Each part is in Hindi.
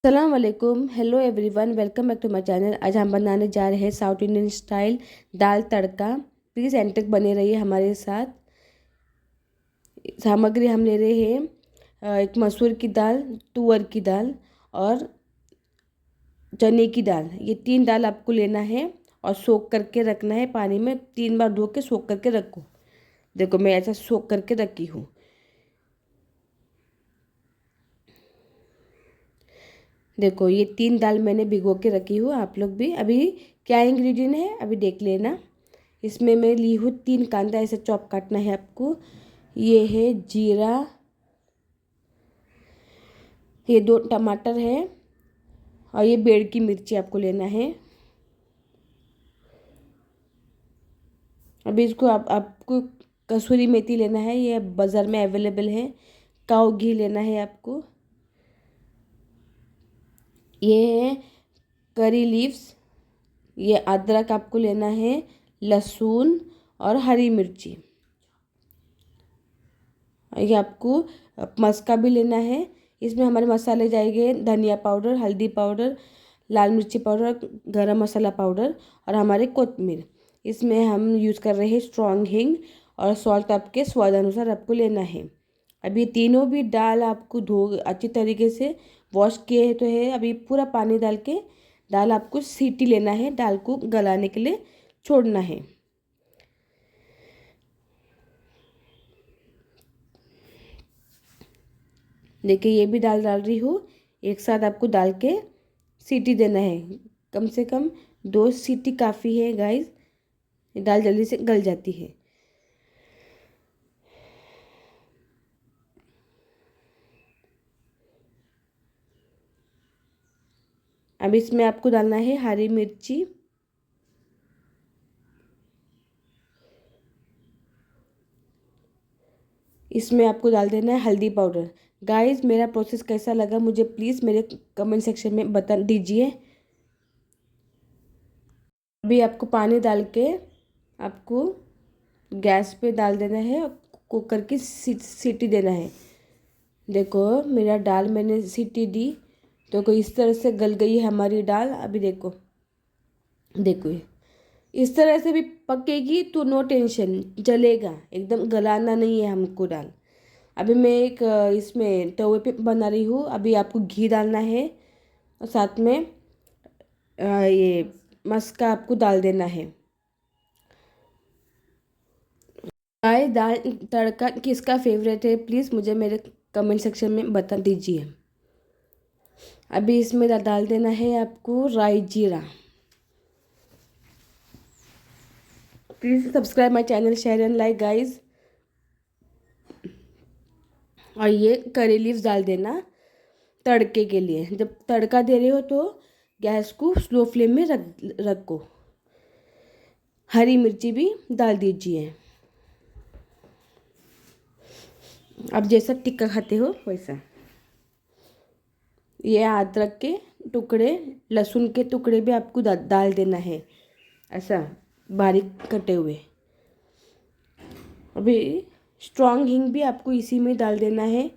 अस्सलाम वालेकुम, hello everyone, welcome back to my channel. आज हम बनाने जा रहे हैं साउथ इंडियन स्टाइल दाल तड़का। प्लीज़ एंड तक बने रहिए हमारे साथ। सामग्री हम ले रहे हैं एक मसूर की दाल, तुअर की दाल और चने की दाल। ये 3 दाल आपको लेना है और सोख करके रखना है पानी में। 3 बार धो के सोख करके रखो। देखो मैं ऐसा सोख करके रखी हूँ। देखो ये 3 दाल मैंने भिगो के रखी हूँ। आप लोग भी अभी क्या इंग्रेडिएंट है अभी देख लेना। इसमें मैं ली हूँ 3 कांदा, ऐसे चॉप काटना है आपको। ये है जीरा, ये 2 टमाटर है और ये बेड़ की मिर्ची आपको लेना है। अभी इसको आपको कसूरी मेथी लेना है, ये बाज़ार में अवेलेबल है। काऊ घी लेना है आपको। ये है करी लीव्स, ये अदरक आपको लेना है, लहसुन और हरी मिर्ची। ये आपको मस्का भी लेना है। इसमें हमारे मसाले जाएंगे धनिया पाउडर, हल्दी पाउडर, लाल मिर्ची पाउडर, गरम मसाला पाउडर और हमारे कोतमीर। इसमें हम यूज़ कर रहे हैं स्ट्रॉन्ग हींग और सॉल्ट आपके स्वाद अनुसार आपको लेना है। अभी तीनों भी दाल आपको धो अच्छी तरीके से वॉश किए तो है। अभी पूरा पानी डाल के दाल आपको सीटी लेना है, दाल को गलाने के लिए छोड़ना है। देखिए ये भी दाल डाल रही हूँ। एक साथ आपको डाल के सीटी देना है। कम से कम 2 सीटी काफ़ी है गाइस, दाल जल्दी से गल जाती है। अब इसमें आपको डालना है हरी मिर्ची, इसमें आपको डाल देना है हल्दी पाउडर। गाइस मेरा प्रोसेस कैसा लगा मुझे प्लीज़ मेरे कमेंट सेक्शन में बता दीजिए। अभी आपको पानी डाल के आपको गैस पे डाल देना है और कुकर की सीटी देना है। देखो मेरा दाल मैंने सीटी दी तो कोई इस तरह से गल गई है हमारी दाल। अभी देखो देखो ये इस तरह से भी पकेगी तो नो टेंशन, जलेगा एकदम, गलाना नहीं है हमको दाल। अभी मैं एक इसमें तवे पे बना रही हूँ। अभी आपको घी डालना है और साथ में ये मस्का आपको डाल देना है। गाय दाल तड़का किसका फेवरेट है प्लीज़ मुझे मेरे कमेंट सेक्शन में बता दीजिए। अभी इसमें डाल देना है आपको राई जीरा। Please subscribe my channel, share and like guys. और ये करी लीव्स डाल देना तड़के के लिए। जब तड़का दे रहे हो तो गैस को स्लो फ्लेम में रखो। हरी मिर्ची भी डाल दीजिए, आप जैसा तिक्का खाते हो वैसा। ये अदरक के टुकड़े, लहसुन के टुकड़े भी आपको डाल देना है, ऐसा बारीक कटे हुए। अभी स्ट्रॉन्ग हींग भी आपको इसी में डाल देना है।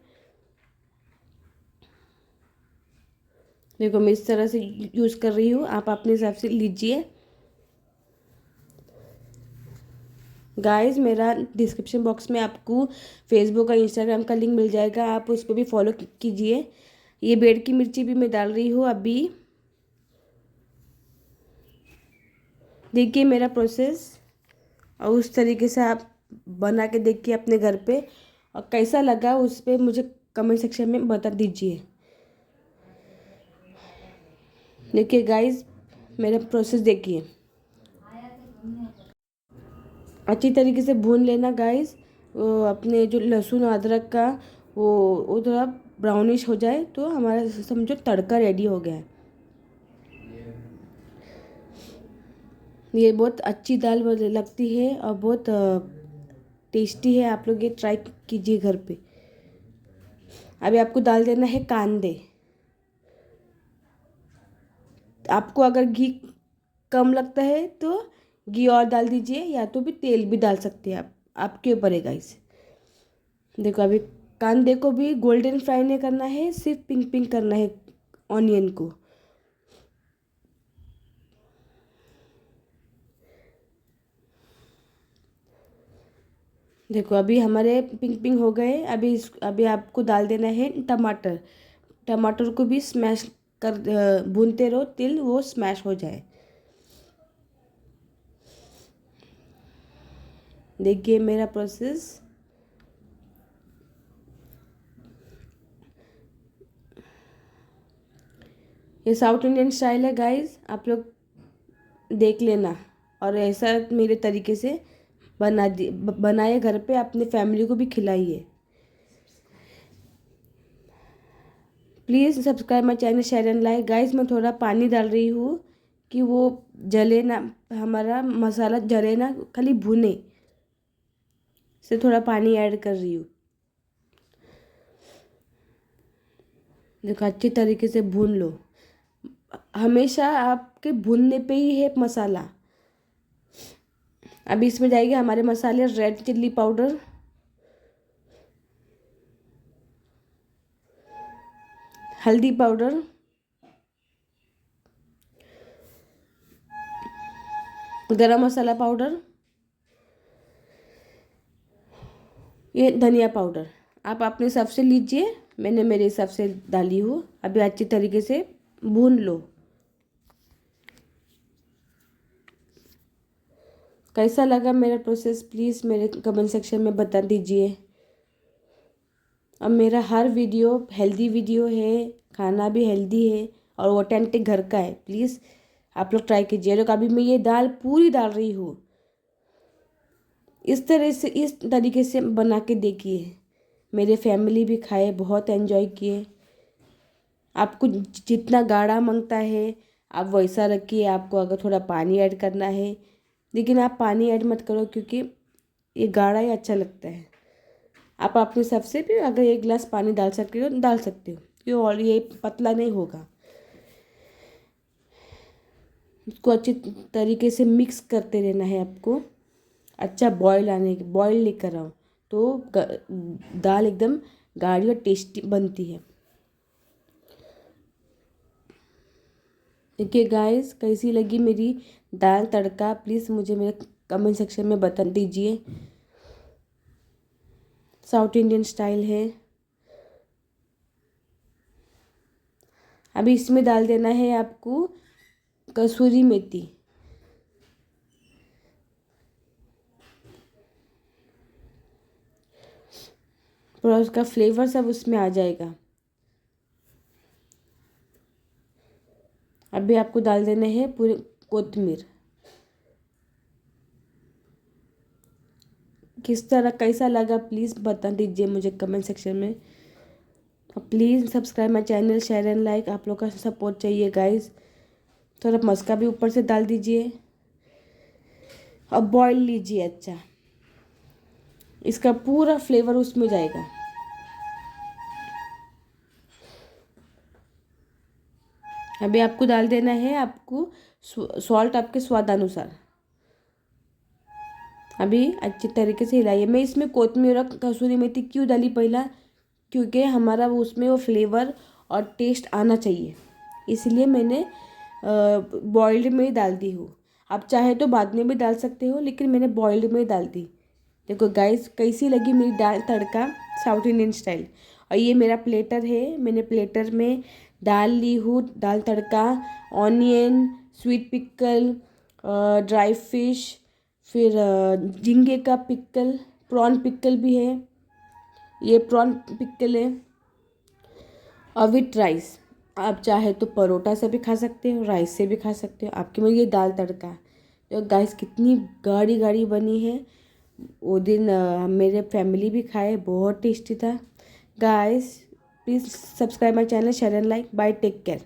देखो मैं इस तरह से यूज़ कर रही हूँ, आप अपने हिसाब से लीजिए। गाइस मेरा डिस्क्रिप्शन बॉक्स में आपको फेसबुक और इंस्टाग्राम का लिंक मिल जाएगा, आप उस पर भी फॉलो कीजिए। ये बेड़ की मिर्ची भी मैं डाल रही हूँ अभी। देखिए मेरा प्रोसेस और उस तरीके से आप बना के देखिए अपने घर पे, और कैसा लगा उस पर मुझे कमेंट सेक्शन में बता दीजिए। देखिए गाइस मेरा प्रोसेस देखिए, अच्छी तरीके से भून लेना गाइस। अपने जो लहसुन अदरक का वो थोड़ा ब्राउनिश हो जाए तो हमारा समझो तड़का रेडी हो गया है। ये बहुत अच्छी दाल लगती है और बहुत टेस्टी है। आप लोग ये ट्राई कीजिए घर पे। अभी आपको डाल देना है कांदे। आपको अगर घी कम लगता है तो घी और डाल दीजिए, या तो भी तेल भी डाल सकते हैं आप, आपके ऊपर है गाइस। देखो अभी कांदे को भी गोल्डन फ्राई नहीं करना है, सिर्फ पिंक पिंक करना है ऑनियन को। देखो अभी हमारे पिंक पिंक हो गए। अभी आपको डाल देना है टमाटर। टमाटर को भी स्मैश कर भूनते रहो तिल वो स्मैश हो जाए। देखिए मेरा प्रोसेस। ये साउथ इंडियन स्टाइल है गाइस, आप लोग देख लेना और ऐसा मेरे तरीके से बनाए घर पे, अपने फैमिली को भी खिलाइए। Please subscribe my channel, share and like. Guys मैं थोड़ा पानी डाल रही हूँ कि वो जले ना, हमारा मसाला जले ना, खाली भुने से थोड़ा पानी ऐड कर रही हूँ। देखो अच्छी तरीके से भून लो। हमेशा आपके भूनने पे ही है मसाला। अभी इसमें जाएगी हमारे मसाले, रेड चिल्ली पाउडर, हल्दी पाउडर, गरम मसाला पाउडर, ये धनिया पाउडर। आप अपने हिसाब से लीजिए, मैंने मेरे हिसाब से डाली हूँ। अभी अच्छी तरीके से भून लो। कैसा लगा मेरा प्रोसेस प्लीज़ मेरे कमेंट सेक्शन में बता दीजिए। अब मेरा हर वीडियो हेल्दी वीडियो है, खाना भी हेल्दी है और ऑथेंटिक घर का है। प्लीज़ आप लोग ट्राई कीजिए। लोग अभी मैं ये दाल पूरी डाल रही हूँ। इस तरीके से बना के देखिए, मेरे फैमिली भी खाए, बहुत एंजॉय किए। आपको जितना गाढ़ा मांगता है आप वैसा रखिए। आपको अगर थोड़ा पानी ऐड करना है, लेकिन आप पानी ऐड मत करो क्योंकि ये गाढ़ा ही अच्छा लगता है। आप अपने हिसाब से भी अगर 1 गिलास पानी डाल सकते हो डाल सकते हो, क्योंकि और ये पतला नहीं होगा। इसको अच्छी तरीके से मिक्स करते रहना है आपको। अच्छा बॉयल लेकर आओ तो दाल एकदम गाढ़ी और टेस्टी बनती है। देखिए गाइस कैसी लगी मेरी दाल तड़का, प्लीज़ मुझे मेरे कमेंट सेक्शन में बता दीजिए। साउथ इंडियन स्टाइल है। अभी इसमें डाल देना है आपको कसूरी मेथी। पूरा उसका फ्लेवर सब उसमें आ जाएगा। अभी आपको डाल देने हैं पूरे कोथिमीर। किस तरह कैसा लगा प्लीज़ बता दीजिए मुझे कमेंट सेक्शन में। Please subscribe my channel, share and like. आप लोग का सपोर्ट चाहिए गाइस। थोड़ा मस्का भी ऊपर से डाल दीजिए। अब बॉईल लीजिए अच्छा, इसका पूरा फ्लेवर उसमें जाएगा। अभी आपको डाल देना है आपको सॉल्ट आपके स्वाद अनुसार। अभी अच्छी तरीके से हिलाइए। मैं इसमें कोथिमीर और कसूरी मेथी क्यों डाली पहला, क्योंकि हमारा वो उसमें वो फ्लेवर और टेस्ट आना चाहिए, इसलिए मैंने बॉइल्ड में ही डाल दी हूँ। आप चाहे तो बाद में भी डाल सकते हो, लेकिन मैंने बॉइल्ड में ही डाल दी। देखो गाइस कैसी लगी मेरी दाल तड़का साउथ इंडियन स्टाइल। और ये मेरा प्लेटर है, मैंने प्लेटर में दाल ली हूँ, दाल तड़का, onion, sweet pickle, dry fish, फिर झींगे का पिकल, प्रॉन पिकल भी है, ये प्रॉन पिकल है, और विथ राइस। आप चाहे तो परोठा से भी खा सकते हो, राइस से भी खा सकते हो। आपके में ये दाल तड़का। तो गाइस कितनी गाढ़ी गाढ़ी बनी है। वो दिन मेरे फैमिली भी खाए, बहुत टेस्टी था। Guys please subscribe my channel, share and like. Bye, take care.